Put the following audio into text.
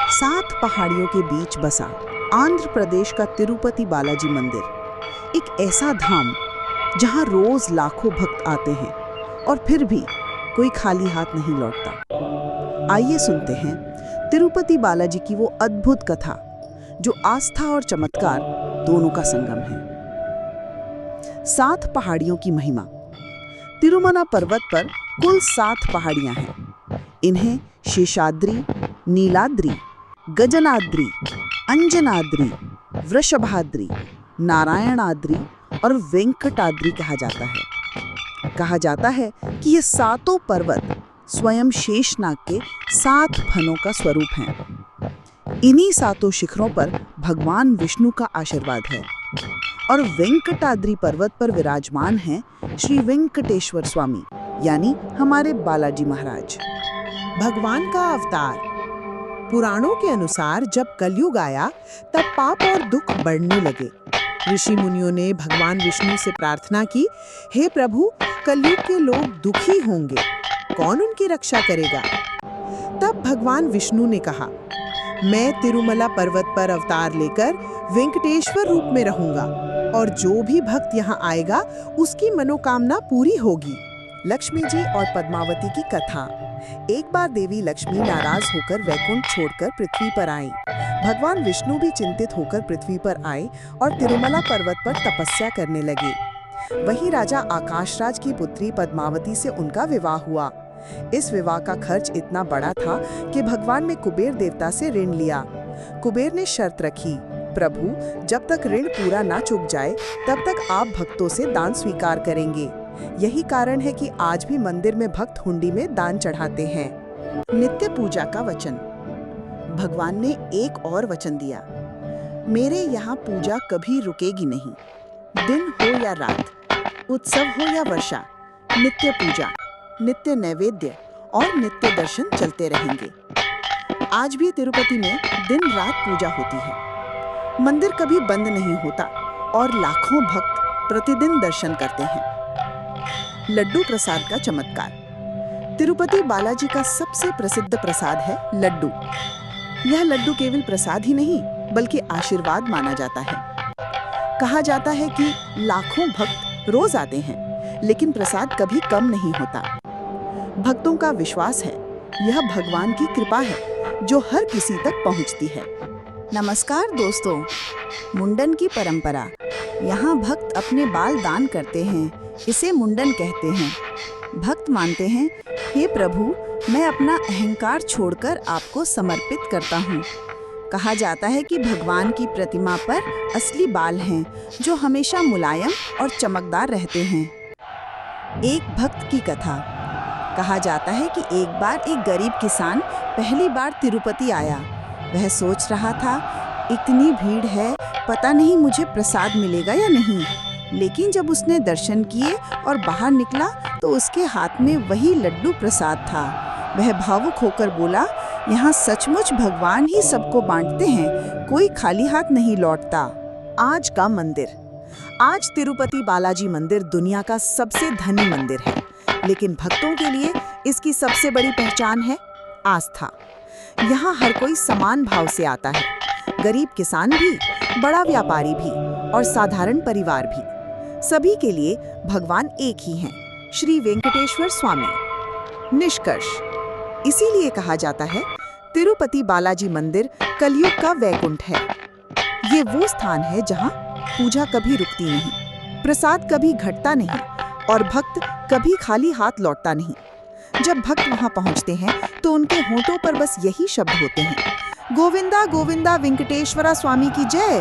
7 पहाड़ियों के बीच बसा आंध्र प्रदेश का तिरुपति बालाजी मंदिर एक ऐसा धाम जहां रोज लाखों भक्त आते हैं और फिर भी कोई खाली हाथ नहीं लौटता। आइए सुनते हैं तिरुपति बालाजी की वो अद्भुत कथा जो आस्था और चमत्कार दोनों का संगम है। 7 पहाड़ियों की महिमा। तिरुमला पर्वत पर कुल 7 पहाड़ियां हैं। इन्हें शेषाद्रि, नीलाद्रि, गजनाद्रि, अंजनाद्रि, वृषभाद्रि, नारायणाद्रि और वेंकटाद्रि कहा जाता है। कहा जाता है कि ये 7 पर्वत स्वयं शेषनाग के 7 फनों का स्वरूप हैं। इन्हीं 7 शिखरों पर भगवान विष्णु का आशीर्वाद है और वेंकटाद्रि पर्वत पर विराजमान हैं श्री वेंकटेश्वर स्वामी यानी हमारे बालाजी महाराज। भगवान का अवतार। पुराणों के अनुसार जब कलयुग आया तब पाप और दुख बढ़ने लगे। ऋषि मुनियों ने भगवान विष्णु से प्रार्थना की, हे प्रभु, कलयुग के लोग दुखी होंगे, कौन उनकी रक्षा करेगा? तब भगवान विष्णु ने कहा, मैं तिरुमला पर्वत पर अवतार लेकर वेंकटेश्वर रूप में रहूंगा और जो भी भक्त यहाँ आएगा उसकी मनोकामना पूरी होगी। लक्ष्मी जी और पद्मावती की कथा। एक बार देवी लक्ष्मी नाराज होकर वैकुंठ छोड़कर पृथ्वी पर आई। भगवान विष्णु भी चिंतित होकर पृथ्वी पर आए और तिरुमला पर्वत पर तपस्या करने लगे। वहीं राजा आकाशराज की पुत्री पद्मावती से उनका विवाह हुआ। इस विवाह का खर्च इतना बड़ा था कि भगवान ने कुबेर देवता से ऋण लिया। कुबेर ने शर्त रखी, प्रभु, जब तक ऋण पूरा ना चुक जाए तब तक आप भक्तों से दान स्वीकार करेंगे। यही कारण है कि आज भी मंदिर में भक्त हुंडी में दान चढ़ाते हैं। नित्य पूजा का वचन। भगवान ने एक और वचन दिया, मेरे यहाँ पूजा कभी रुकेगी नहीं। दिन हो या रात, उत्सव हो या वर्षा, नित्य पूजा, नित्य नैवेद्य और नित्य दर्शन चलते रहेंगे। आज भी तिरुपति में दिन रात पूजा होती है। मंदिर कभी बंद नहीं होता और लाखों भक्त प्रतिदिन दर्शन करते हैं। लड्डू प्रसाद का चमत्कार। तिरुपति बालाजी का सबसे प्रसिद्ध प्रसाद है लड्डू। यह लड्डू केवल प्रसाद ही नहीं बल्कि आशीर्वाद माना जाता है। कहा जाता है कि लाखों भक्त रोज आते हैं लेकिन प्रसाद कभी कम नहीं होता। भक्तों का विश्वास है यह भगवान की कृपा है जो हर किसी तक पहुंचती है। नमस्कार दोस्तों, मुंडन की परंपरा। यहाँ भक्त अपने बाल दान करते हैं, इसे मुंडन कहते हैं। भक्त मानते हैं, हे प्रभु, मैं अपना अहंकार छोड़कर आपको समर्पित करता हूँ। कहा जाता है कि भगवान की प्रतिमा पर असली बाल हैं जो हमेशा मुलायम और चमकदार रहते हैं। एक भक्त की कथा। कहा जाता है कि एक बार एक गरीब किसान पहली बार तिरुपति आया। वह सोच रहा था, इतनी भीड़ है, पता नहीं मुझे प्रसाद मिलेगा या नहीं। लेकिन जब उसने दर्शन किए और बाहर निकला तो उसके हाथ में वही लड्डू प्रसाद था। वह भावुक होकर बोला, यहाँ सचमुच भगवान ही सबको बांटते हैं, कोई खाली हाथ नहीं लौटता। आज का मंदिर। आज तिरुपति बालाजी मंदिर दुनिया का सबसे धनी मंदिर है, लेकिन भक्तों के लिए इसकी सबसे बड़ी पहचान है आस्था। यहाँ हर कोई समान भाव से आता है, गरीब किसान भी, बड़ा व्यापारी भी और साधारण परिवार भी। सभी के लिए भगवान एक ही हैं, श्री वेंकटेश्वर स्वामी। निष्कर्ष, इसीलिए कहा जाता है तिरुपति बालाजी मंदिर कलयुग का वैकुंठ है। ये वो स्थान है जहाँ पूजा कभी रुकती नहीं, प्रसाद कभी घटता नहीं और भक्त कभी खाली हाथ लौटता नहीं। जब भक्त वहाँ पहुँचते हैं तो उनके होठों पर बस यही शब्द होते हैं, गोविंदा गोविंदा वेंकटेश्वरा स्वामी की जय।